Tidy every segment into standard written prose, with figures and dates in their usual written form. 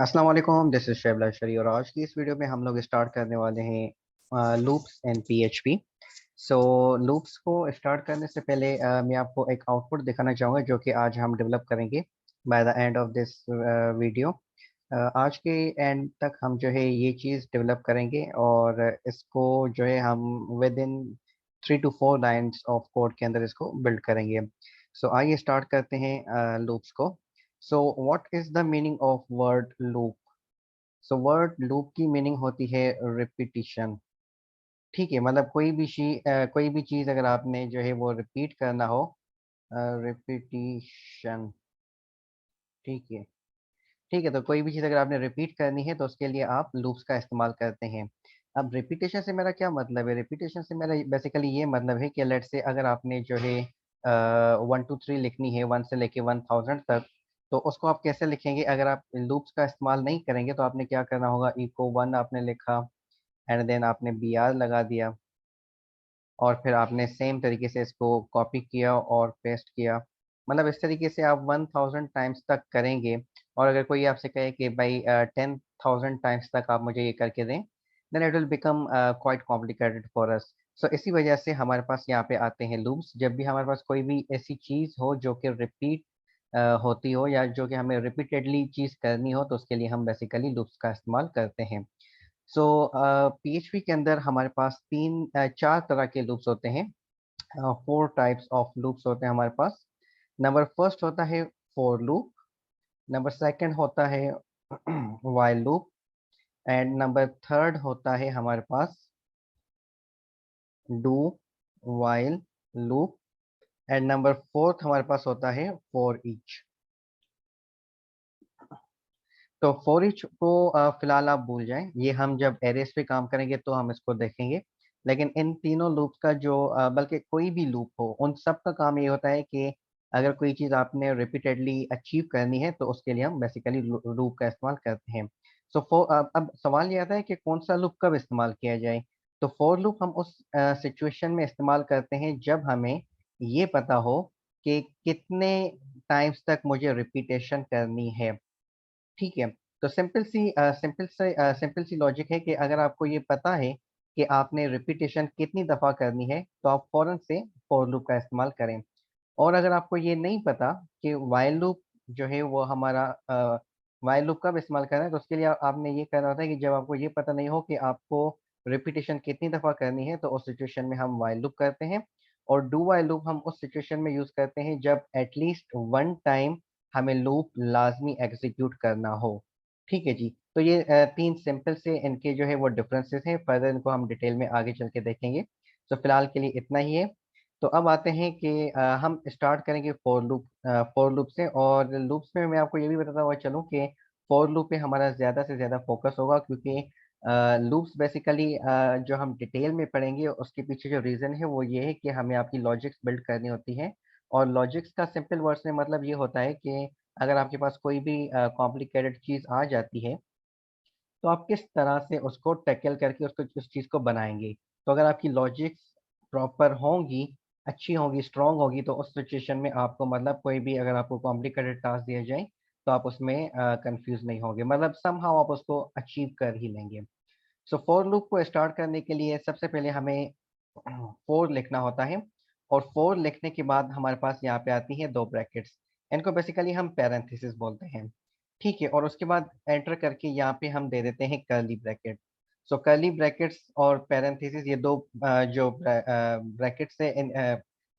अस्सलाम वालेकुम, this is शेबला शरी और आज की इस वीडियो में हम लोग स्टार्ट करने वाले हैं loops and PHP. So loops को स्टार्ट करने से पहले मैं आपको एक आउटपुट दिखाना चाहूँगा जो कि आज हम डेवलप करेंगे by the end of this video. आज के एंड तक हम जो है ये चीज़ डेवलप करेंगे और इसको जो है हम with in 3 to 4 lines of code के अंदर इसको बिल्ड करेंगे। सो आइए स्टार्ट करते हैं लूप्स को। So what is the meaning of word loop? So word loop की मीनिंग होती है रिपीटिशन। ठीक है, मतलब कोई भी चीज अगर आपने जो है वो रिपीट करना हो, रिपीटिशन। ठीक है। ठीक है, तो कोई भी चीज अगर आपने रिपीट करनी है तो उसके लिए आप लूप्स का इस्तेमाल करते हैं। अब रिपीटेशन से मेरा क्या मतलब है? रिपीटेशन से मेरा बेसिकली ये मतलब है कि लेट से अगर आपने जो है 1 2 3 लिखनी है, 1 से लेके 1000 तक, तो उसको आप कैसे लिखेंगे? अगर आप लूप्स का इस्तेमाल नहीं करेंगे तो आपने क्या करना होगा, इको 1 आपने लिखा एंड देन आपने बी आर लगा दिया और फिर आपने सेम तरीके से इसको कॉपी किया और पेस्ट किया। मतलब इस तरीके से आप 1000 टाइम्स तक करेंगे। और अगर कोई आपसे कहे कि भाई 10,000 टाइम्स तक आप मुझे ये करके दें, then it will become quite complicated for us. So इसी वजह से हमारे पास यहाँ पे आते हैं लूप्स। जब भी हमारे पास कोई भी ऐसी चीज़ हो जो कि रिपीट होती हो या जो कि हमें रिपीटेडली चीज़ करनी हो, तो उसके लिए हम बेसिकली लूप्स का इस्तेमाल करते हैं। सो पीएचपी के अंदर हमारे पास चार तरह के लूप्स होते हैं। 4 टाइप्स ऑफ लूप्स होते हैं हमारे पास। नंबर फर्स्ट होता है फॉर लूप। नंबर सेकंड होता है while loop. And number third होता है हमारे पास do while loop. And number fourth हमारे पास होता है फॉर ईच। तो फॉर ईच को फिलहाल आप भूल जाएं, ये हम जब एरेस पे काम करेंगे तो हम इसको देखेंगे। लेकिन इन तीनों लूप्स का जो बल्कि कोई भी लूप हो, उन सब का काम ये होता है कि अगर कोई चीज़ आपने रिपीटेडली अचीव करनी है तो उसके लिए हम बेसिकली लूप का इस्तेमाल करते हैं। सो अब सवाल ये आता है कि कौन सा लूप कब इस्तेमाल किया जाए। तो फॉर लूप हम उस सिचुएशन में इस्तेमाल करते हैं जब हमें ये पता हो कि कितने टाइम्स तक मुझे रिपीटेशन करनी है। ठीक है। तो सिंपल सी लॉजिक है कि अगर आपको ये पता है कि आपने रिपीटेशन कितनी दफ़ा करनी है तो आप फौरन से फॉर लूप का इस्तेमाल करें। और अगर आपको ये नहीं पता कि वाइल लूप जो है वो हमारा वाइल लूप कब इस्तेमाल करना है, तो उसके लिए आपने ये करना होता है कि जब आपको ये पता नहीं हो कि आपको रिपीटेशन कितनी दफ़ा करनी है, तो उस सिचुएशन में हम वाइल लूप करते हैं। और डू वाइल लूप हम उस सिचुएशन में यूज़ करते हैं जब एटलीस्ट वन टाइम हमें लूप लाजमी एग्जीक्यूट करना हो। ठीक है जी। तो ये तीन सिंपल से इनके जो है वो डिफरेंसेस हैं। फर्दर इनको हम डिटेल में आगे चल के देखेंगे। तो फिलहाल के लिए इतना ही है। तो अब आते हैं कि हम स्टार्ट करेंगे फॉर लूप से। और लूप्स में मैं आपको ये भी बताता हुआ चलूँ कि फॉर लूप पे हमारा ज़्यादा से ज़्यादा फोकस होगा, क्योंकि लूप्स बेसिकली जो हम डिटेल में पढ़ेंगे उसके पीछे जो रीज़न है वो ये है कि हमें आपकी लॉजिक्स बिल्ड करनी होती है। और लॉजिक्स का सिंपल वर्ड्स में मतलब ये होता है कि अगर आपके पास कोई भी कॉम्प्लिकेटेड चीज़ आ जाती है, तो आप किस तरह से उसको टैकल करके उसको उस चीज़ को बनाएंगे। तो अगर आपकी लॉजिक्स प्रॉपर होंगी, अच्छी होंगी, स्ट्रांग होगी, तो उस सिचुएशन में आपको मतलब कोई भी अगर आपको कॉम्प्लिकेटेड टास्क दिया जाए तो आप उसमें कंफ्यूज नहीं होंगे, मतलब समहाउ आप उसको अचीव कर ही लेंगे। सो फॉर लूप को स्टार्ट करने के लिए सबसे पहले हमें फोर लिखना होता है। और फोर लिखने के बाद हमारे पास यहाँ पे आती है दो ब्रैकेट्स। इनको बेसिकली हम पैरेंथेसिस बोलते हैं। ठीक है। और उसके बाद एंटर करके यहाँ पे हम दे देते हैं कर्ली ब्रैकेट। सो कर्ली ब्रैकेट्स और पैरेंथेसिस ये दो जो ब्रैकेट्स है,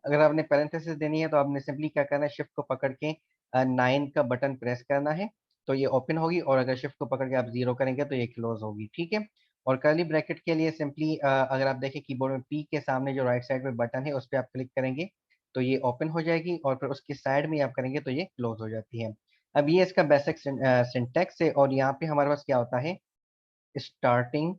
अगर आपने पैरेंथेसिस देनी है तो आपने सिंपली क्या करना है, शिफ्ट को पकड़ के 9 का बटन प्रेस करना है, तो ये ओपन होगी। और अगर शिफ्ट को पकड़ के आप जीरो करेंगे तो ये क्लोज होगी। ठीक है। और कर्ली ब्रैकेट के लिए सिंपली अगर आप देखें कीबोर्ड में पी के सामने जो राइट साइड में बटन है उस पर आप क्लिक करेंगे तो ये ओपन हो जाएगी, और फिर उसकी साइड में आप करेंगे तो ये क्लोज हो जाती है। अब ये इसका बेसिक सिंटैक्स है। और यहाँ पे हमारे पास क्या होता है, स्टार्टिंग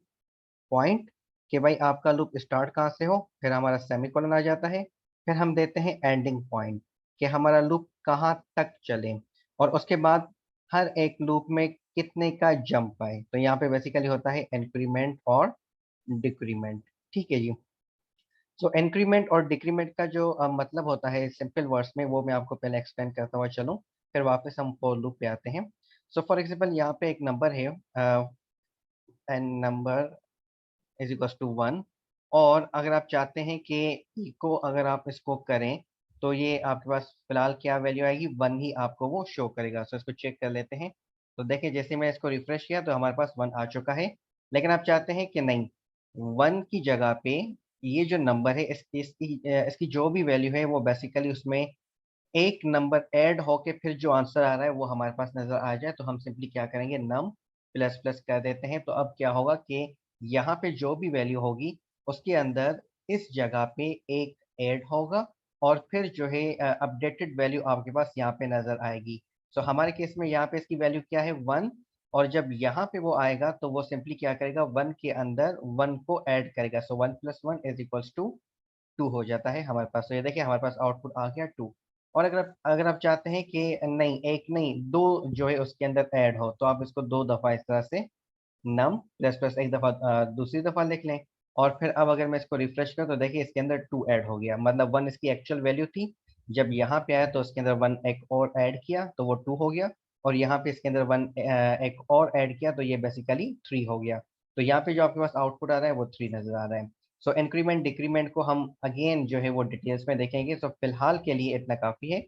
पॉइंट, कि भाई आपका लूप स्टार्ट कहाँ से हो, फिर हमारा सेमीकोलन आ जाता है, फिर हम देते हैं एंडिंग पॉइंट कि हमारा लूप कहाँ तक चले। और उसके बाद हर एक लूप में कितने का जंप आए, तो यहाँ पे बेसिकली होता है इंक्रीमेंट और डिक्रीमेंट। ठीक है जी। सो इंक्रीमेंट और डिक्रीमेंट का जो मतलब होता है सिंपल वर्ड्स में, वो मैं आपको पहले एक्सप्लेन करता हुआ चलूँ, फिर वापस हम फॉर लूप पे आते हैं। सो फॉर एग्जाम्पल यहाँ पे एक नंबर है n number is equal to 1, और अगर आप चाहते हैं कि ई को अगर आप इसको करें तो ये आपके पास फिलहाल क्या वैल्यू आएगी, 1 ही आपको वो शो करेगा। सो इसको चेक कर लेते हैं। तो देखिए जैसे मैं इसको रिफ्रेश किया तो हमारे पास 1 आ चुका है। लेकिन आप चाहते हैं कि नहीं, 1 की जगह पे ये जो नंबर है इसकी जो भी वैल्यू है वो बेसिकली उसमें एक नंबर ऐड होके फिर जो आंसर आ रहा है वो हमारे पास नजर आ जाए, तो हम सिंपली क्या करेंगे, नम प्लस प्लस कर देते हैं। तो अब क्या होगा कि यहाँ पे जो भी वैल्यू होगी उसके अंदर इस जगह पे एक ऐड होगा, और फिर जो है अपडेटेड वैल्यू आपके पास यहाँ पे नजर आएगी। सो हमारे केस में यहाँ पे इसकी वैल्यू क्या है, 1, और जब यहाँ पे वो आएगा तो वो सिंपली क्या करेगा, 1 के अंदर 1 को ऐड करेगा। सो 1 + 1 इज इक्वल्स टू 2 हो जाता है हमारे पास। तो ये देखिए हमारे पास आउटपुट आ गया 2। और अगर आप चाहते हैं कि नहीं, एक नहीं, दो जो है उसके अंदर ऐड हो, तो आप इसको दो दफा इस तरह से नम प्लस प्लस एक दफा दूसरी दफा लिख लें। और फिर अब अगर मैं इसको रिफ्रेश करूं तो देखिए इसके अंदर 2 ऐड हो गया, मतलब 1 इसकी एक्चुअल वैल्यू थी। जब यहाँ पे आया तो उसके अंदर 1 एक और ऐड किया तो वो 2 हो गया, और यहाँ पे इसके अंदर 1 एक और ऐड किया तो ये बेसिकली 3 हो गया। तो यहाँ पे जो आपके पास आउटपुट आ रहा है वो 3 नजर आ रहा है। सो इंक्रीमेंट डिक्रीमेंट को हम अगेन जो है वो डिटेल्स में देखेंगे। सो फिलहाल के लिए इतना काफी है।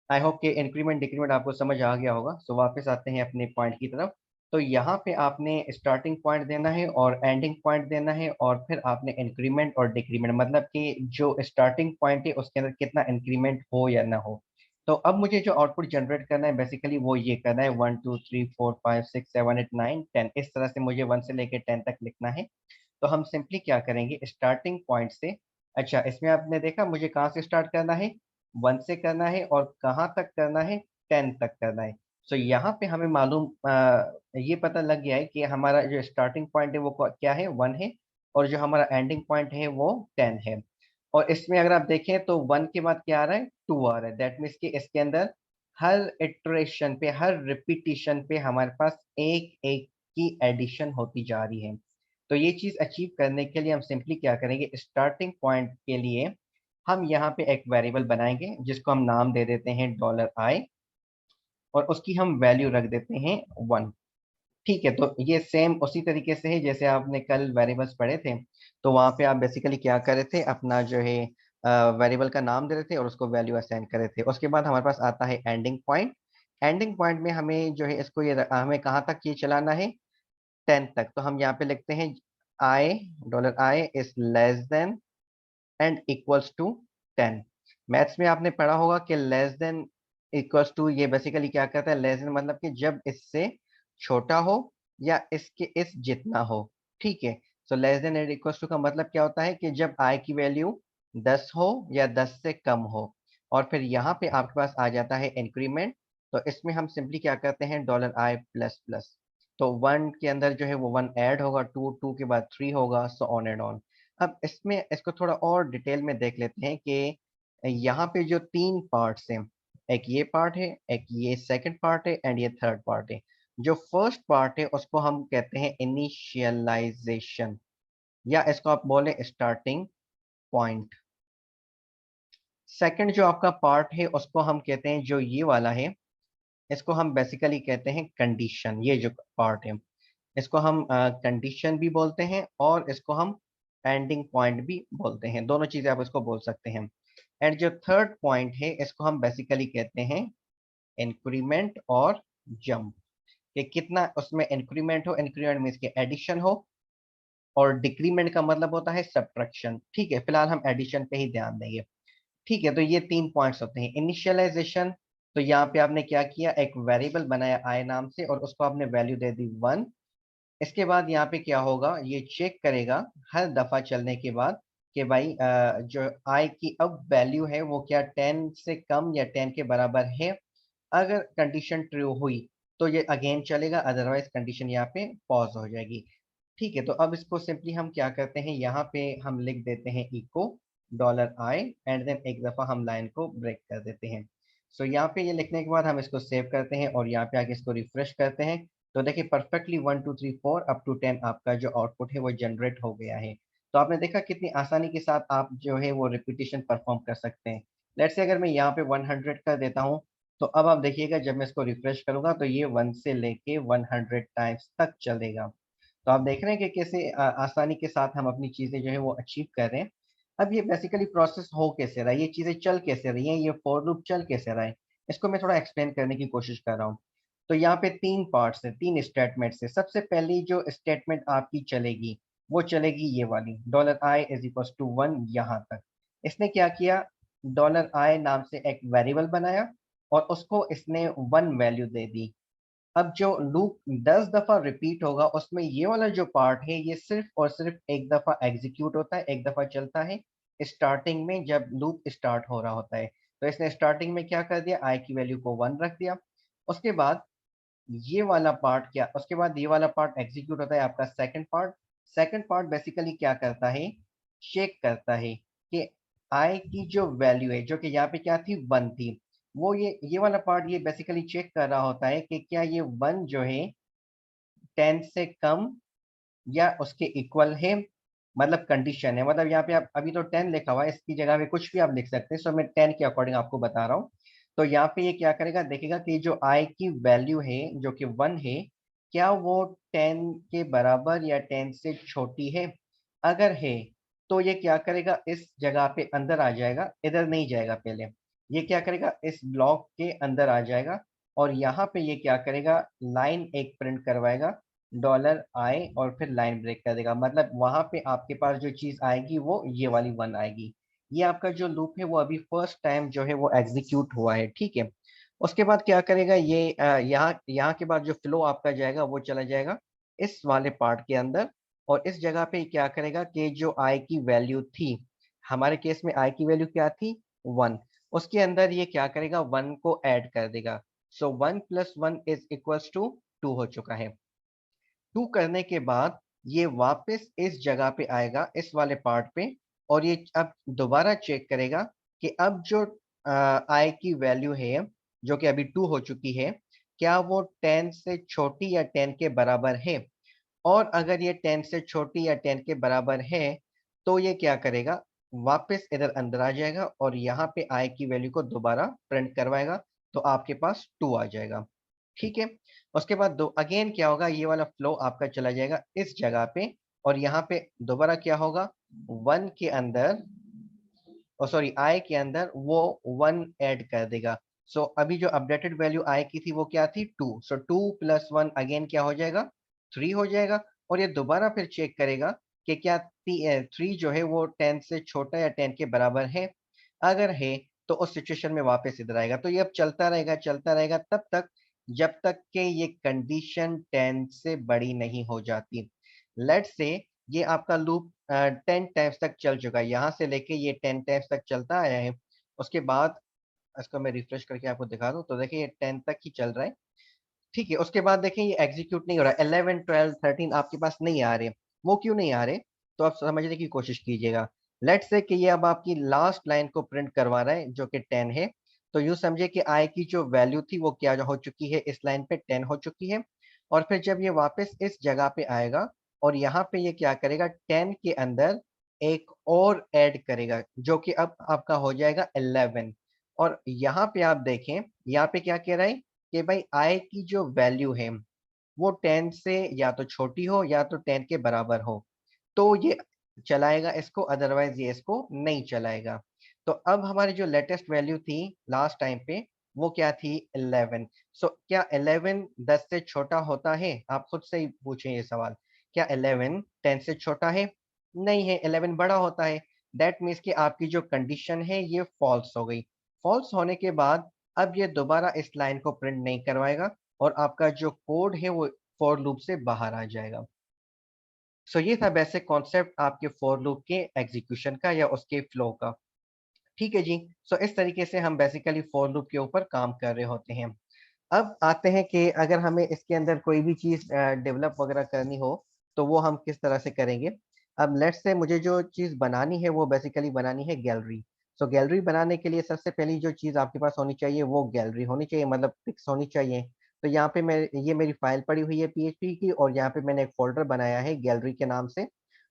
आई होप कि इंक्रीमेंट डिक्रीमेंट आपको समझ आ गया होगा। सो वापस आते हैं अपने पॉइंट की तरफ। तो यहाँ पे आपने स्टार्टिंग पॉइंट देना है और एंडिंग पॉइंट देना है, और फिर आपने इंक्रीमेंट और डिक्रीमेंट, मतलब कि जो स्टार्टिंग पॉइंट है उसके अंदर कितना इंक्रीमेंट हो या ना हो। तो अब मुझे जो आउटपुट जनरेट करना है बेसिकली वो ये करना है, 1 2 3 4 5 6 7 8 9 10, इस तरह से मुझे 1 से लेकर 10 तक लिखना है। तो हम सिंपली क्या करेंगे, स्टार्टिंग पॉइंट से, अच्छा इसमें आपने देखा मुझे कहाँ से स्टार्ट करना है, 1 से करना है, और कहाँ तक करना है, 10 तक करना है। सो यहाँ पे हमें मालूम ये पता लग गया है कि हमारा जो स्टार्टिंग पॉइंट है वो क्या है, 1 है, और जो हमारा एंडिंग पॉइंट है वो 10 है। और इसमें अगर आप देखें तो 1 के बाद क्या आ रहा है, 2 आ रहा है। दैट मीन्स कि इसके अंदर हर इटरेशन पे, हर रिपीटिशन पे हमारे पास एक एक की एडिशन होती जा रही है। तो ये चीज अचीव करने के लिए हम सिंपली क्या करेंगे, स्टार्टिंग पॉइंट के लिए हम यहाँ पे एक वेरिएबल बनाएंगे जिसको हम नाम दे देते हैं $i, और उसकी हम वैल्यू रख देते हैं 1। ठीक है, तो ये सेम उसी तरीके से है जैसे आपने कल वेरिएबल्स पढ़े थे। तो वहां पे आप बेसिकली क्या करे थे, अपना जो है वेरिएबल का नाम दे रहे थे और उसको वैल्यू असाइन करे थे। उसके बाद हमारे पास आता है एंडिंग पॉइंट। एंडिंग पॉइंट में हमें जो है इसको हमें कहाँ तक ये चलाना है, 10 तक। तो हम यहाँ पे लिखते हैं i, $i is less than and equals to 10। Maths में आपने पढ़ा होगा कि लेस देन इक्वल्स टू ये बेसिकली क्या कहता है, लेस देन मतलब कि जब इससे छोटा हो या इसके इस जितना हो। ठीक है, so less than and equals to का मतलब क्या होता है कि जब i की वैल्यू 10 हो या 10 से कम हो। और फिर यहाँ पे आपके पास आ जाता है इंक्रीमेंट। तो इसमें हम सिंपली क्या करते हैं, $i प्लस प्लस। तो 1 के अंदर जो है वो 1 ऐड होगा, 2 2 के बाद 3 होगा, सो ऑन एंड ऑन। अब इसमें इसको थोड़ा और डिटेल में देख लेते हैं कि यहाँ पे जो 3 पार्ट्स हैं, एक ये पार्ट है, एक ये सेकंड पार्ट है, एंड ये थर्ड पार्ट है। जो फर्स्ट पार्ट है उसको हम कहते हैं इनिशियलाइजेशन, या इसको आप बोले स्टार्टिंग पॉइंट। सेकंड जो आपका पार्ट है उसको हम कहते हैं, जो ये वाला है, इसको हम बेसिकली कहते हैं कंडीशन। ये जो पार्ट है इसको हम कंडीशन भी बोलते हैं, और इसको हम एंडिंग पॉइंट भी बोलते हैं। दोनों चीजें आप इसको बोल सकते हैं। एंड जो थर्ड पॉइंट है इसको हम बेसिकली कहते हैं इंक्रीमेंट और जंप, कि कितना उसमें इंक्रीमेंट हो। इंक्रीमेंट मीन्स के एडिशन हो, और डिक्रीमेंट का मतलब होता है सब्ट्रैक्शन। ठीक है, फिलहाल हम एडिशन पे ही ध्यान देंगे। ठीक है, तो ये 3 पॉइंट्स होते हैं। इनिशियलाइजेशन, तो यहाँ पे आपने क्या किया, एक वेरिएबल बनाया आई नाम से, और उसको आपने वैल्यू दे दी 1। इसके बाद यहाँ पे क्या होगा, ये चेक करेगा हर दफा चलने के बाद कि भाई जो आई की अब वैल्यू है वो क्या 10 से कम या 10 के बराबर है। अगर कंडीशन ट्रू हुई तो ये अगेन चलेगा, अदरवाइज कंडीशन यहाँ पे पॉज हो जाएगी। ठीक है, तो अब इसको सिंपली हम क्या करते हैं, यहाँ पे हम लिख देते हैं इको $i, एंड देन एक दफा हम लाइन को ब्रेक कर देते हैं। सो यहाँ पे ये लिखने के बाद हम इसको सेव करते हैं और यहाँ पे आके इसको रिफ्रेश करते हैं। तो देखिए परफेक्टली 1 2 3 4 अप टू 10 आपका जो आउटपुट है वो जनरेट हो गया है। तो आपने देखा कितनी आसानी के साथ आप जो है वो रिपीटिशन परफॉर्म कर सकते हैं। लेट्स से अगर मैं यहाँ पे 100 कर देता हूँ तो अब आप देखिएगा जब मैं इसको रिफ्रेश करूंगा तो ये 1 से लेके 100 टाइम्स तक चलेगा। तो आप देख रहे हैं कि कैसे आसानी के साथ हम अपनी चीजें जो है वो अचीव कर रहे हैं। अब ये बेसिकली प्रोसेस हो कैसे रहा है, ये चीजें चल कैसे रही हैं, ये फॉर लूप चल कैसे रहा है, इसको मैं थोड़ा एक्सप्लेन करने की कोशिश कर रहा हूँ। तो यहाँ पे 3 पार्ट्स है, 3 स्टेटमेंट्स है। सबसे पहली जो स्टेटमेंट आपकी चलेगी वो चलेगी ये वाली, $i = 1 यहाँ तक। इसने क्या किया, $i नाम से एक वेरिएबल बनाया और उसको इसने 1 वैल्यू दे दी। अब जो लूप 10 दफा रिपीट होगा उसमें ये वाला जो पार्ट है ये सिर्फ और सिर्फ एक दफा एग्जीक्यूट होता है, एक दफा चलता है स्टार्टिंग में जब लूप स्टार्ट हो रहा होता है। तो इसने स्टार्टिंग में क्या कर दिया, आई की वैल्यू को 1 रख दिया। उसके बाद ये वाला पार्ट क्या, उसके बाद ये वाला पार्ट एग्जीक्यूट होता है आपका second part. Second part basically क्या करता है, चेक करता है कि आई की जो वैल्यू है जो कि यहाँ पे क्या थी 1 थी, वो ये वाला पार्ट ये बेसिकली चेक कर रहा होता है कि क्या ये 1 जो है 10 से कम या उसके इक्वल है। मतलब कंडीशन है, मतलब यहाँ पे आप अभी तो 10 लिखा हुआ है, इसकी जगह पे कुछ भी आप लिख सकते हैं। सो मैं 10 के अकॉर्डिंग आपको बता रहा हूँ। तो यहाँ पे ये क्या करेगा, देखेगा कि जो आई की वैल्यू है जो कि 1 है, क्या वो 10 के बराबर या 10 से छोटी है। अगर है तो ये क्या करेगा, इस जगह पे अंदर आ जाएगा, इधर नहीं जाएगा पहले। ये क्या करेगा, इस ब्लॉक के अंदर आ जाएगा और यहाँ पे ये क्या करेगा, लाइन एक प्रिंट करवाएगा $i और फिर लाइन ब्रेक कर देगा। मतलब वहां पे आपके पास जो चीज आएगी वो ये वाली 1 आएगी। ये आपका जो लूप है वो अभी फर्स्ट टाइम जो है वो एग्जीक्यूट हुआ है, ठीक है। उसके बाद क्या करेगा ये, यहाँ यहाँ के बाद जो फ्लो आपका जाएगा वो चला जाएगा इस वाले पार्ट के अंदर। और इस जगह पे क्या करेगा कि जो आई की वैल्यू थी, हमारे केस में आई की वैल्यू क्या थी 1, उसके अंदर ये क्या करेगा 1 को ऐड कर देगा। सो 1 + 1 = 2 हो चुका है। 2 करने के बाद ये वापस इस जगह पे आएगा इस वाले पार्ट पे और ये अब दोबारा चेक करेगा कि अब जो आई की वैल्यू है जो कि अभी 2 हो चुकी है, क्या वो 10 से छोटी या 10 के बराबर है। और अगर ये 10 से छोटी या 10 के बराबर है तो ये क्या करेगा, वापस इधर अंदर आ जाएगा और यहाँ पे आई की वैल्यू को दोबारा प्रिंट करवाएगा। तो आपके पास 2 आ जाएगा, ठीक है। उसके बाद दो अगेन क्या होगा, ये वाला फ्लो आपका चला जाएगा इस जगह पे और यहाँ पे दोबारा क्या होगा, 1 के अंदर, सॉरी आई के अंदर वो 1 ऐड कर देगा। सो अभी जो अपडेटेड वैल्यू आई की थी वो क्या थी 2। सो 2 + 1 अगेन क्या हो जाएगा, 3 हो जाएगा। और ये दोबारा फिर चेक करेगा कि क्या 3 जो है वो 10 से छोटा या 10 के बराबर है। अगर है तो उस सिचुएशन में वापस इधर आएगा। तो ये अब चलता रहेगा तब तक जब तक कि ये कंडीशन 10 से बड़ी नहीं हो जाती। लेट से ये आपका लूप 10 टाइम्स तक चल चुका है, यहाँ से लेके ये 10 टाइम्स तक चलता आया है। उसके बाद इसको मैं रिफ्रेश करके आपको दिखा दूं तो देखिए ये 10 तक ही चल रहा है, ठीक है। उसके बाद देखें ये एग्जीक्यूट नहीं हो रहा, 11 12 13 आपके पास नहीं आ रहे। वो क्यों नहीं आ रहे, तो आप समझने की कोशिश कीजिएगा। लेट्स से कि ये अब आपकी लास्ट लाइन को प्रिंट करवा रहा है जो कि 10 है। तो यूं समझे कि आई की जो वैल्यू थी वो क्या हो चुकी है, इस लाइन पे 10 हो चुकी है। और फिर जब ये वापस इस जगह पे आएगा और यहाँ पे ये क्या करेगा, 10 के अंदर एक और ऐड करेगा जो कि अब आपका हो जाएगा 11। और यहाँ पे आप देखें, यहाँ पे क्या कह रहा है कि भाई आई की जो वैल्यू है वो 10 से या तो छोटी हो या तो 10 के बराबर हो, तो ये चलाएगा इसको, अदरवाइज ये इसको नहीं चलाएगा। तो अब हमारी जो लेटेस्ट वैल्यू थी लास्ट टाइम पे वो क्या थी 11। सो क्या 11 10 से छोटा होता है, आप खुद से ही पूछें ये सवाल। क्या 11 10 से छोटा है, नहीं है, 11 बड़ा होता है। दैट मीन्स कि आपकी जो कंडीशन है ये फॉल्स हो गई। फॉल्स होने के बाद अब ये दोबारा इस लाइन को प्रिंट नहीं करवाएगा और आपका जो कोड है वो फॉर लूप से बाहर आ जाएगा। सो ये था बेसिक कॉन्सेप्ट आपके फॉर लूप के एग्जीक्यूशन का या उसके फ्लो का, ठीक है जी। सो इस तरीके से हम बेसिकली फॉर लूप के ऊपर काम कर रहे होते हैं। अब आते हैं कि अगर हमें इसके अंदर कोई भी चीज डेवलप वगैरह करनी हो तो वो हम किस तरह से करेंगे। अब लेट्स से मुझे जो चीज बनानी है वो बेसिकली बनानी है गैलरी। सो गैलरी बनाने के लिए सबसे पहली जो चीज आपके पास होनी चाहिए वो गैलरी होनी चाहिए, मतलब पिक्स होनी चाहिए। तो यहाँ पे मैं, ये मेरी फाइल पड़ी हुई है PHP की और यहाँ पे मैंने एक फोल्डर बनाया है गैलरी के नाम से।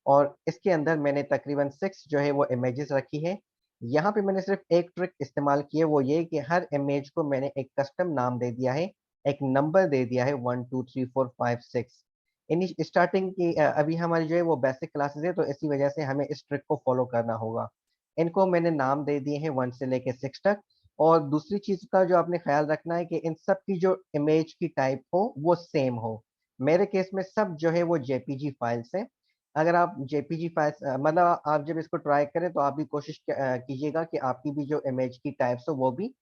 और इसके अंदर मैंने तकरीबन 6 जो है वो इमेजेस रखी है। यहाँ पे मैंने सिर्फ एक ट्रिक इस्तेमाल की है, वो ये कि हर इमेज को मैंने एक कस्टम नाम दे दिया है, एक नंबर दे दिया है 1 2 3 4 5 6। इन स्टार्टिंग की अभी हमारी जो है वो बेसिक क्लासेस है, तो इसी वजह से हमें इस ट्रिक को फॉलो करना होगा। इनको मैंने नाम दे दिए हैं 1 से लेके 6 तक। और दूसरी चीज का जो आपने ख्याल रखना है कि इन सब की जो इमेज की टाइप हो वो सेम हो। मेरे केस में सब जो है वो जेपीजी फाइल्स है। अगर आप जेपीजी फाइल्स मतलब आप जब इसको ट्राई करें तो आप भी कोशिश कीजिएगा कि आपकी भी जो इमेज की टाइप्स हो वो भी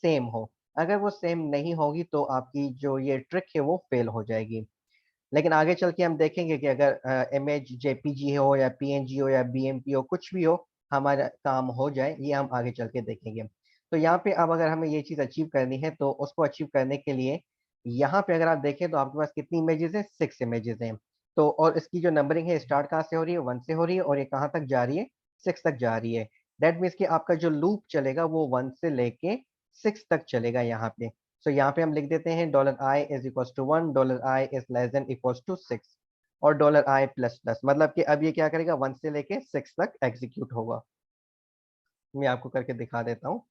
सेम हो। अगर वो सेम नहीं होगी तो आपकी जो ये ट्रिक है वो फेल हो जाएगी। लेकिन आगे चल के हम देखेंगे कि अगर इमेज जेपीजी हो या पीएनजी हो या बीएमपी हो, कुछ भी हो, हमारा काम हो जाए, ये हम आगे चल के देखेंगे। तो यहाँ पे अब अगर हमें ये चीज अचीव करनी है तो उसको अचीव करने के लिए यहाँ पे अगर आप देखें तो आपके पास कितनी इमेजेस है, 6 इमेजेस हैं। तो और इसकी जो नंबरिंग है स्टार्ट कहाँ से हो रही है, 1 से हो रही है, और ये कहाँ तक जा रही है, 6 तक जा रही है। दैट मीन्स कि आपका जो लूप चलेगा वो 1 से लेके 6 तक चलेगा यहाँ पे। सो यहाँ पे हम लिख देते हैं $i = 1, $i << और $i++ मतलब कि अब ये क्या करेगा, 1 से लेके 6 तक एग्जीक्यूट होगा। मैं आपको करके दिखा देता हूँ।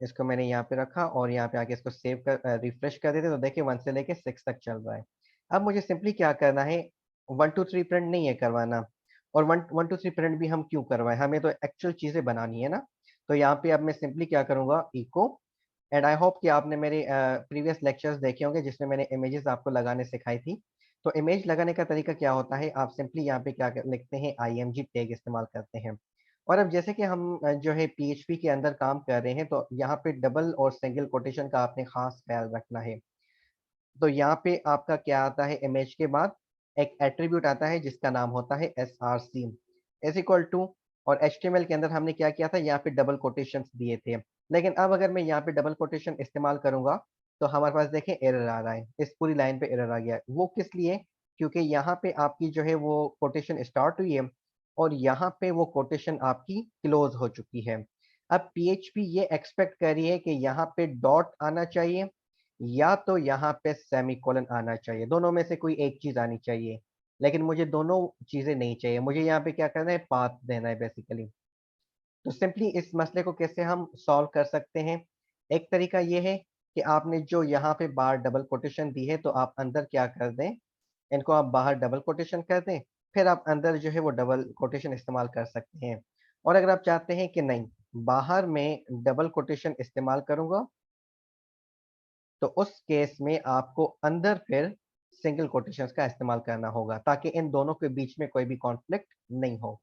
इसको मैंने यहाँ पे रखा और यहाँ पे आके इसको सेव कर रिफ्रेश कर देते तो देखिए 1 से लेके 6 तक चल रहा है। अब मुझे सिंपली क्या करना है, 1 2 3 प्रिंट नहीं है करवाना। और 1 1 2 3 प्रिंट भी हम क्यों करवाएं, हमें तो एक्चुअल चीजें बनानी है ना। तो यहाँ पे अब मैं सिंपली क्या करूंगा, इको। एंड आई होप कि आपने मेरे प्रीवियस लेक्चर्स देखे होंगे जिसमें मैंने इमेजेस आपको लगाने सिखाई थी। तो इमेज लगाने का तरीका क्या होता है, आप सिंपली यहाँ पे लिखते हैं IMG टैग इस्तेमाल करते हैं। और अब जैसे कि हम जो है PHP के अंदर काम कर रहे हैं तो यहाँ पे डबल और सिंगल कोटेशन का आपने खास ख्याल रखना है। तो यहाँ पे आपका क्या आता है, इमेज के बाद एक एट्रीब्यूट आता है जिसका नाम होता है src = और HTML के अंदर हमने क्या किया था, यहाँ पे डबल कोटेशन दिए थे। लेकिन अब अगर मैं यहाँ पे डबल कोटेशन इस्तेमाल करूंगा तो हमारे पास देखें एरर आ रहा है, इस पूरी लाइन पे एरर आ गया है। वो किस लिए, क्योंकि यहाँ पे आपकी जो है वो कोटेशन स्टार्ट हुई है और यहाँ पे वो कोटेशन आपकी क्लोज हो चुकी है। अब PHP ये एक्सपेक्ट कर रही है कि यहाँ पे डॉट आना चाहिए या तो यहाँ पे सेमीकोलन आना चाहिए, दोनों में से कोई एक चीज आनी चाहिए। लेकिन मुझे दोनों चीजें नहीं चाहिए, मुझे यहाँ पे क्या करना है, पाथ देना है बेसिकली। तो सिंपली इस मसले को कैसे हम सॉल्व कर सकते हैं, एक तरीका ये है कि आपने जो यहाँ पे बाहर डबल कोटेशन दी है तो आप अंदर क्या कर दें, इनको आप बाहर डबल कोटेशन कर दें, फिर आप अंदर जो है वो डबल कोटेशन इस्तेमाल कर सकते हैं। और अगर आप चाहते हैं कि नहीं, बाहर में डबल कोटेशन इस्तेमाल करूंगा, तो उस केस में आपको अंदर फिर सिंगल कोटेशंस का इस्तेमाल करना होगा ताकि इन दोनों के बीच में कोई भी कॉन्फ्लिक्ट नहीं हो।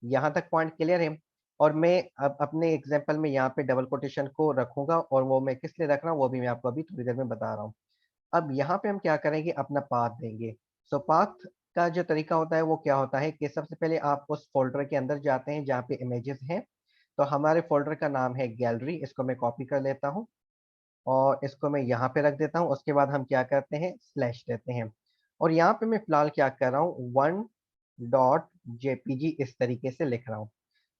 यहाँ तक पॉइंट क्लियर है। और मैं अब अपने एग्जांपल में यहाँ पे डबल कोटेशन को रखूंगा और वो मैं किस लिए रख रहा हूँ वो भी मैं आपको अभी थोड़ी देर में बता रहा हूँ। अब यहाँ पे हम क्या करेंगे, अपना पाथ देंगे। सो पाथ का जो तरीका होता है वो क्या होता है कि सबसे पहले आप उस फोल्डर के अंदर जाते हैं जहाँ पे इमेजेस हैं। तो हमारे फोल्डर का नाम है गैलरी, इसको मैं कॉपी कर लेता हूँ और इसको मैं यहाँ पे रख देता हूँ। उसके बाद हम क्या करते हैं, स्लैश देते हैं। और यहाँ पे मैं फिलहाल क्या कर रहा हूँ, 1.jpg इस तरीके से लिख रहा हूँ।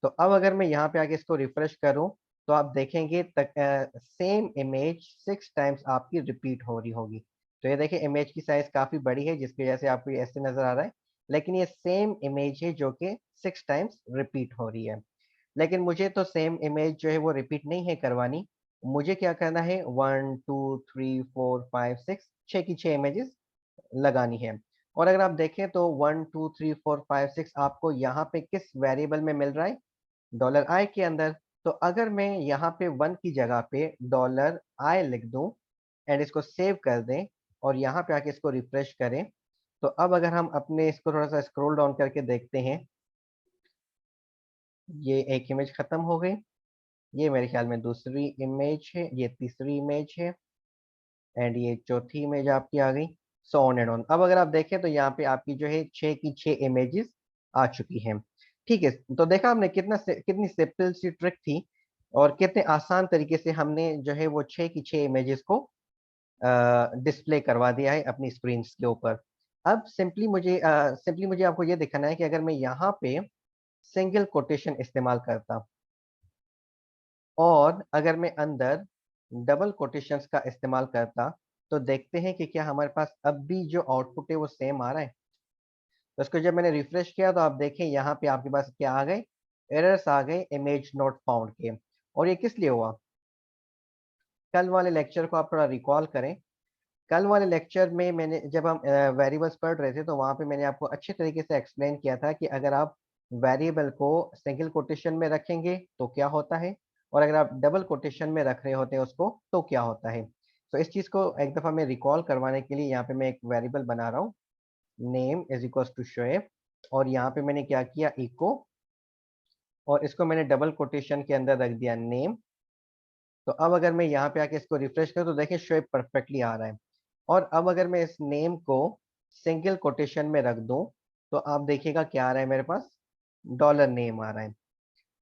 तो अब अगर मैं यहाँ पे आके इसको रिफ्रेश करूँ तो आप देखेंगे तक सेम इमेज 6 टाइम्स आपकी रिपीट हो रही होगी। तो ये देखिए इमेज की साइज काफी बड़ी है जिसकी वजह से आपको ये ऐसे नजर आ रहा है, लेकिन ये सेम इमेज है जो कि 6 टाइम्स रिपीट हो रही है। लेकिन मुझे तो सेम इमेज जो है वो रिपीट नहीं है करवानी, मुझे क्या करना है, 1 2 3 4 5 6, 6 की 6 इमेजेस लगानी है। और अगर आप देखें तो 1 2 3 4 5 6 आपको यहाँ पे किस वेरिएबल में मिल रहा है, $i के अंदर। तो अगर मैं यहाँ पे 1 की जगह पे $i लिख दूं एंड इसको सेव कर दें और यहाँ पे आके इसको रिफ्रेश करें, तो अब अगर हम अपने इसको थोड़ा सा स्क्रॉल डाउन करके देखते हैं, ये एक इमेज खत्म हो गई, ये मेरे ख्याल में दूसरी इमेज है, ये तीसरी इमेज है एंड ये चौथी इमेज आपकी आ गई। So on and on. अब अगर आप देखें तो यहाँ पे आपकी जो है 6 की 6 इमेजेस आ चुकी हैं। ठीक है, तो देखा आपने कितनी सिंपल सी ट्रिक थी और कितने आसान तरीके से हमने जो है वो 6 की 6 इमेजेस को डिस्प्ले करवा दिया है अपनी स्क्रीन के ऊपर। अब सिंपली मुझे आपको ये दिखाना है कि अगर मैं यहाँ पे सिंगल कोटेशन इस्तेमाल करता और अगर मैं अंदर डबल कोटेशंस का इस्तेमाल करता तो देखते हैं कि क्या हमारे पास अब भी जो आउटपुट है वो सेम आ रहा है। तो इसको जब मैंने रिफ्रेश किया तो आप देखें यहाँ पे आपके पास क्या आ गए, एरर्स आ गए इमेज नॉट फाउंड के। और ये किस लिए हुआ? कल वाले लेक्चर को आप थोड़ा रिकॉल करें। कल वाले लेक्चर में मैंने जब हम वेरिएबल्स पढ़ रहे थे तो वहां पे मैंने आपको अच्छे तरीके से एक्सप्लेन किया था कि अगर आप वेरिएबल को सिंगल कोटेशन में रखेंगे तो क्या होता है, और अगर आप डबल कोटेशन में रख रहे होते हैं उसको तो क्या होता है। तो इस चीज को एक दफा मैं रिकॉल करवाने के लिए यहाँ पे मैं एक वेरिएबल बना रहा हूँ, name is equal to Shoaib, और यहाँ पे मैंने क्या किया, इको, और इसको मैंने डबल कोटेशन के अंदर रख दिया नेम। तो अब अगर मैं यहाँ पे आके इसको रिफ्रेश करूँ तो देखिए शोएब परफेक्टली आ रहा है। और अब अगर मैं इस नेम को सिंगल कोटेशन में रख दूं तो आप देखिएगा क्या आ रहा है मेरे पास, डॉलर नेम आ रहा है।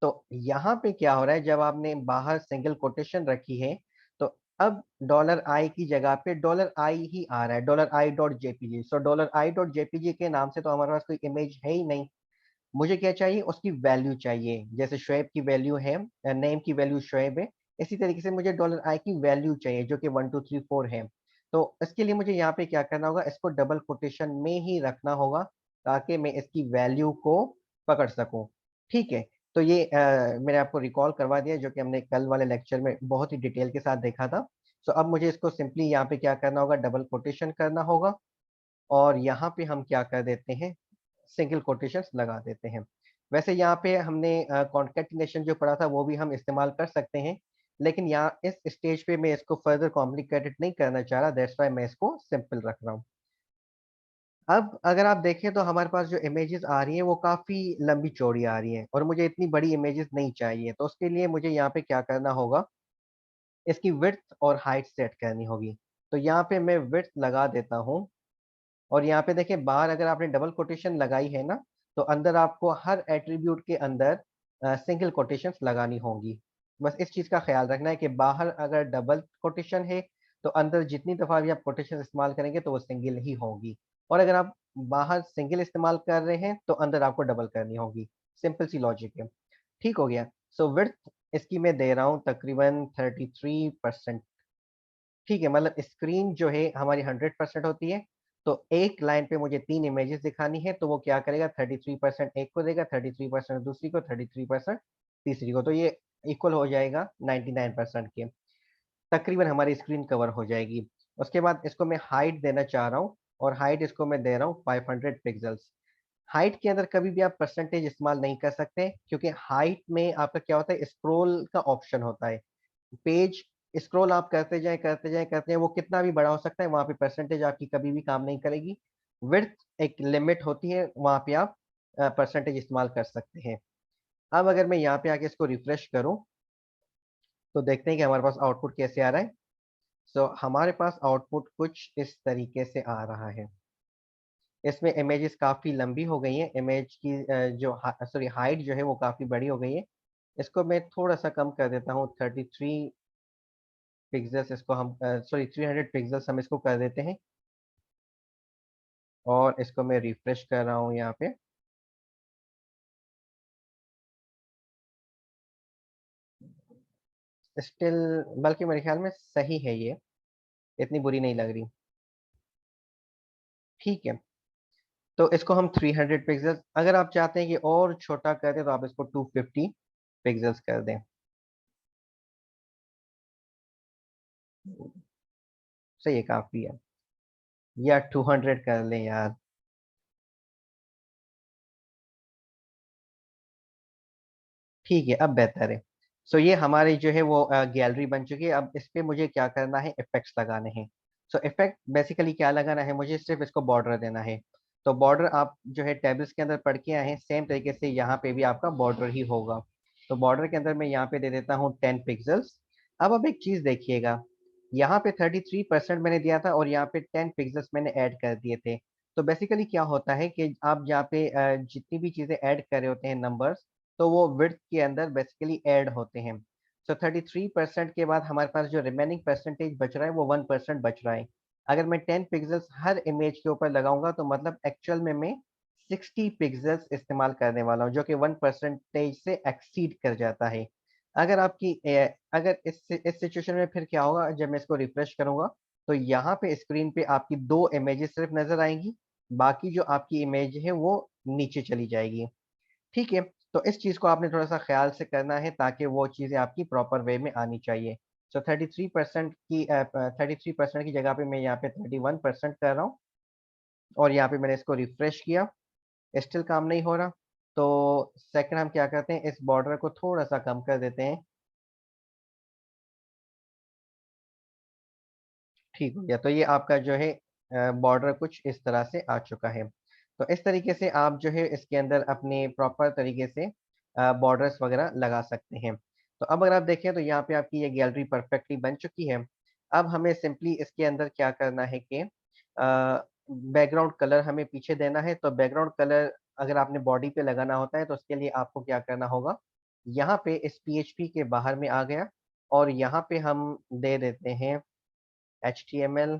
तो यहाँ पे क्या हो रहा है, जब आपने बाहर सिंगल कोटेशन रखी है तो अब डॉलर आई की जगह पे डॉलर आई ही आ रहा है, dollar I dot JPG. So dollar I dot JPG के नाम से तो हमारे पास कोई इमेज है ही नहीं। मुझे क्या चाहिए, उसकी वैल्यू चाहिए। जैसे शोएब की वैल्यू है, नेम की वैल्यू शोएब है, इसी तरीके से मुझे डॉलर आई की वैल्यू चाहिए जो कि 1234 है। तो इसके लिए मुझे यहाँ पे क्या करना होगा, इसको डबल कोटेशन में ही रखना होगा ताकि मैं इसकी वैल्यू को पकड़ सकूं। ठीक है, तो ये मैंने आपको रिकॉल करवा दिया जो कि हमने कल वाले लेक्चर में बहुत ही डिटेल के साथ देखा था। सो अब मुझे इसको सिंपली यहाँ पे क्या करना होगा, डबल कोटेशन करना होगा, और यहाँ पे हम क्या कर देते हैं, सिंगल कोटेशंस लगा देते हैं। वैसे यहाँ पे हमने कॉन्केटिनेशन जो पढ़ा था वो भी हम इस्तेमाल कर सकते हैं, लेकिन यहाँ इस स्टेज पे मैं इसको फर्दर कॉम्प्लिकेटेड नहीं करना चाह रहा, दैट्स वाई मैं इसको सिंपल रख रहा हूँ। अब अगर आप देखें तो हमारे पास जो इमेजेस आ रही हैं वो काफ़ी लंबी चौड़ी आ रही हैं, और मुझे इतनी बड़ी इमेजेस नहीं चाहिए। तो उसके लिए मुझे यहाँ पे क्या करना होगा, इसकी विड्थ और हाइट सेट करनी होगी। तो यहाँ पे मैं विड्थ लगा देता हूँ, और यहाँ पे देखिए बाहर अगर आपने डबल कोटेशन लगाई है ना, तो अंदर आपको हर एट्रीब्यूट के अंदर सिंगल कोटेशंस लगानी होंगी। बस इस चीज़ का ख्याल रखना है कि बाहर अगर डबल कोटेशन है तो अंदर जितनी दफ़ा भी आप कोटेशन इस्तेमाल करेंगे तो वो सिंगल ही होगी, और अगर आप बाहर सिंगल इस्तेमाल कर रहे हैं तो अंदर आपको डबल करनी होगी। सिंपल सी लॉजिक है। ठीक हो गया। सो विड्थ इसकी मैं दे रहा हूँ तकरीबन 33%। ठीक है, मतलब स्क्रीन जो है हमारी 100% होती है, तो एक लाइन पे मुझे 3 इमेजेस दिखानी है, तो वो क्या करेगा, 33% एक को देगा, 33% दूसरी को, 33% तीसरी को, तो ये इक्वल हो जाएगा 99% के। तकरीबन हमारी स्क्रीन कवर हो जाएगी। उसके बाद इसको मैं हाइट देना चाह रहा हूँ, और हाइट इसको मैं दे रहा हूँ 500 पिक्सल्स। हाइट के अंदर कभी भी आप परसेंटेज इस्तेमाल नहीं कर सकते, क्योंकि हाइट में आपका क्या होता है, स्क्रोल का ऑप्शन होता है। पेज स्क्रॉल आप करते जाएं करते जाएं करते जाएं, वो कितना भी बड़ा हो सकता है, वहां पे परसेंटेज आपकी कभी भी काम नहीं करेगी। विड्थ एक लिमिट होती है, वहां पे आप परसेंटेज इस्तेमाल कर सकते हैं। अब अगर मैं यहाँ पे आके इसको रिफ्रेश करूं तो देखते हैं कि हमारे पास आउटपुट कैसे आ रहा है। सो हमारे पास आउटपुट कुछ इस तरीके से आ रहा है। इसमें इमेजेस काफ़ी लंबी हो गई हैं, इमेज की जो सॉरी हाइट जो है वो काफ़ी बड़ी हो गई है। इसको मैं थोड़ा सा कम कर देता हूँ, 33 पिक्सल्स इसको हम सॉरी 300 पिक्सल्स हम इसको कर देते हैं, और इसको मैं रिफ्रेश कर रहा हूँ यहाँ पे। स्टिल बल्कि मेरे ख्याल में सही है ये, इतनी बुरी नहीं लग रही। ठीक है, तो इसको हम 300 पिक्सल्स, अगर आप चाहते हैं कि और छोटा कर दें तो आप इसको 250 पिक्सल्स कर दें। सही है, काफ़ी है। या 200 कर लें यार। ठीक है, अब बेहतर है। सो ये हमारी जो है वो गैलरी बन चुकी है। अब इस पे मुझे क्या करना है, इफेक्ट्स लगाने हैं। सो इफेक्ट बेसिकली क्या लगाना है, मुझे सिर्फ इसको बॉर्डर देना है। तो बॉर्डर आप जो है टेबल्स के अंदर पढ़ के आए हैं, सेम तरीके से यहाँ पे भी आपका बॉर्डर ही होगा। तो बॉर्डर के अंदर मैं यहाँ पे दे देता हूँ 10 पिक्सल्स। अब एक चीज़ देखिएगा, यहाँ पे 33% मैंने दिया था और यहाँ पे 10 पिक्सल्स मैंने ऐड कर दिए थे। तो बेसिकली क्या होता है कि आप यहाँ पे जितनी भी चीज़ें ऐड कर रहे होते हैं नंबर्स, तो वो विड्थ के अंदर बेसिकली ऐड होते हैं। सो 33% के बाद हमारे पास जो रिमेनिंग परसेंटेज बच रहा है वो 1% बच रहा है। अगर मैं 10 पिक्सल्स हर इमेज के ऊपर लगाऊंगा तो मतलब एक्चुअल में मैं 60 पिक्सल्स इस्तेमाल करने वाला हूँ, जो कि 1% से एक्सीड कर जाता है। अगर आपकी अगर इस सिचुएशन में फिर क्या होगा, जब मैं इसको रिफ्रेश करूंगा तो यहाँ पे स्क्रीन पे आपकी 2 इमेजेस सिर्फ नजर आएंगी, बाकी जो आपकी इमेज है वो नीचे चली जाएगी। ठीक है, तो इस चीज को आपने थोड़ा सा ख्याल से करना है ताकि वो चीजें आपकी प्रॉपर वे में आनी चाहिए। सो 33% की जगह पे मैं यहाँ पे 31% कर रहा हूँ, और यहाँ पे मैंने इसको रिफ्रेश किया, स्टिल काम नहीं हो रहा। तो सेकंड हम क्या करते हैं, इस बॉर्डर को थोड़ा सा कम कर देते हैं। ठीक हो गया। तो ये आपका जो है बॉर्डर कुछ इस तरह से आ चुका है। तो इस तरीके से आप जो है इसके अंदर अपने प्रॉपर तरीके से बॉर्डर्स वगैरह लगा सकते हैं। तो अब अगर आप देखें तो यहाँ पे आपकी ये गैलरी परफेक्टली बन चुकी है। अब हमें सिंपली इसके अंदर क्या करना है कि बैकग्राउंड कलर हमें पीछे देना है। तो बैकग्राउंड कलर अगर आपने बॉडी पे लगाना होता है तो उसके लिए आपको क्या करना होगा, यहाँ पे इस PHP के बाहर में आ गया, और यहाँ पे हम दे देते हैं HTML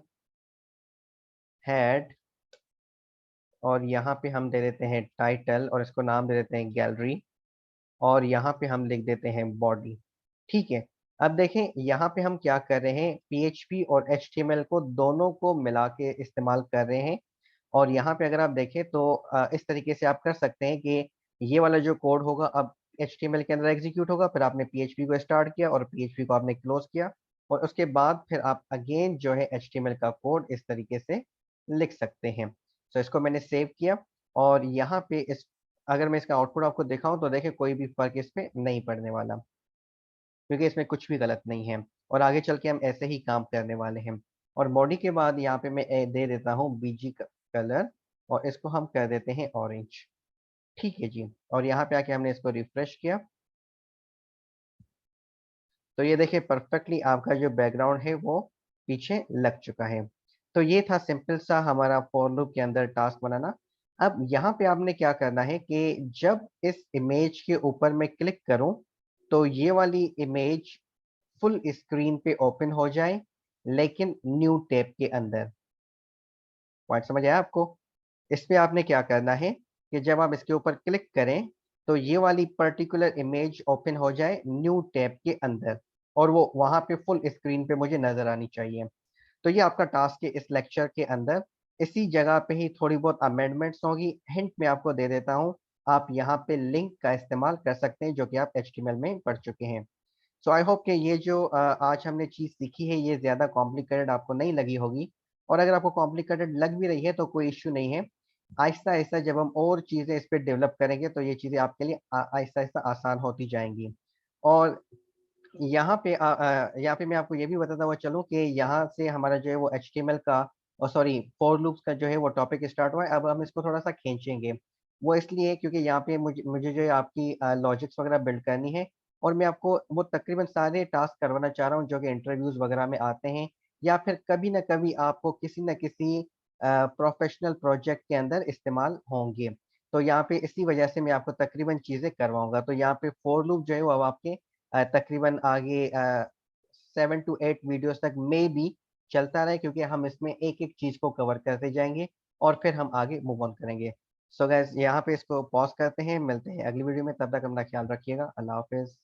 हेड, और यहाँ पे हम दे देते हैं टाइटल, और इसको नाम दे देते हैं गैलरी, और यहाँ पे हम लिख देते हैं बॉडी। ठीक है। अब देखें यहाँ पे हम क्या कर रहे हैं, PHP और HTML को दोनों को मिला के इस्तेमाल कर रहे हैं। और यहाँ पे अगर आप देखें तो इस तरीके से आप कर सकते हैं कि ये वाला जो कोड होगा अब HTML के अंदर एग्जीक्यूट होगा, फिर आपने PHP को स्टार्ट किया और PHP को आपने क्लोज किया, और उसके बाद फिर आप अगेन जो है HTML का कोड इस तरीके से लिख सकते हैं। तो इसको मैंने सेव किया, और यहाँ पे इस अगर मैं इसका आउटपुट आपको दिखाऊं तो देखें कोई भी फर्क इस पे नहीं पड़ने वाला, क्योंकि इसमें कुछ भी गलत नहीं है, और आगे चल के हम ऐसे ही काम करने वाले हैं। और बॉडी के बाद यहाँ पे मैं दे देता हूँ BG कलर, और इसको हम कर देते हैं ऑरेंज। ठीक है जी। और यहाँ पे आके हमने इसको रिफ्रेश किया, तो ये देखिए परफेक्टली आपका जो बैकग्राउंड है वो पीछे लग चुका है। तो ये था सिंपल सा हमारा फॉर लूप के अंदर टास्क बनाना। अब यहाँ पे आपने क्या करना है कि जब इस इमेज के ऊपर मैं क्लिक करूं तो ये वाली इमेज फुल स्क्रीन पे ओपन हो जाए, लेकिन न्यू टैब के अंदर। पॉइंट समझ आया आपको? इस पे आपने क्या करना है कि जब आप इसके ऊपर क्लिक करें तो ये वाली पर्टिकुलर इमेज ओपन हो जाए न्यू टैब के अंदर, और वो वहां पे फुल स्क्रीन पे मुझे नजर आनी चाहिए। तो ये आपका टास्क है इस लेक्चर के अंदर। इसी जगह पे ही थोड़ी बहुत अमेंडमेंट्स होगी, हिंट मैं आपको दे देता हूँ। आप यहाँ पे लिंक का इस्तेमाल कर सकते हैं जो कि आप HTML में पढ़ चुके हैं। सो आई होप कि ये जो आज हमने चीज़ सीखी है ये ज़्यादा कॉम्प्लिकेटेड आपको नहीं लगी होगी, और अगर आपको कॉम्प्लिकेटेड लग भी रही है तो कोई इश्यू नहीं है। आहिस्ता आहिस्ता जब हम और चीज़ें इस पर डेवलप करेंगे तो ये चीज़ें आपके लिए आहिस्ता आहिस्ता आसान होती जाएंगी। और यहाँ पे मैं आपको ये भी बताता हुआ चलूँ कि यहाँ से हमारा जो है वो HTML का, और सॉरी फॉर लूप्स का जो है वो टॉपिक स्टार्ट हुआ है। अब हम इसको थोड़ा सा खींचेंगे, वो इसलिए क्योंकि यहाँ पे मुझे मुझे जो है आपकी लॉजिक्स वगैरह बिल्ड करनी है, और मैं आपको वो तकरीबन सारे टास्क करवाना चाह रहा हूँ जो कि इंटरव्यूज वगैरह में आते हैं, या फिर कभी ना कभी आपको किसी न किसी प्रोफेशनल प्रोजेक्ट के अंदर इस्तेमाल होंगे। तो यहाँ पे इसी वजह से मैं आपको तकरीबन चीज़ें करवाऊंगा। तो यहाँ पे फॉर लूप जो है वो अब आपके तकरीबन आगे 7 to 8 वीडियोस तक मे बी चलता रहे, क्योंकि हम इसमें एक एक चीज को कवर करते जाएंगे, और फिर हम आगे मूव ऑन करेंगे। सो गैस यहाँ पे इसको पॉज करते हैं, मिलते हैं अगली वीडियो में, तब तक अपना ख्याल रखिएगा। अल्लाह हाफिज।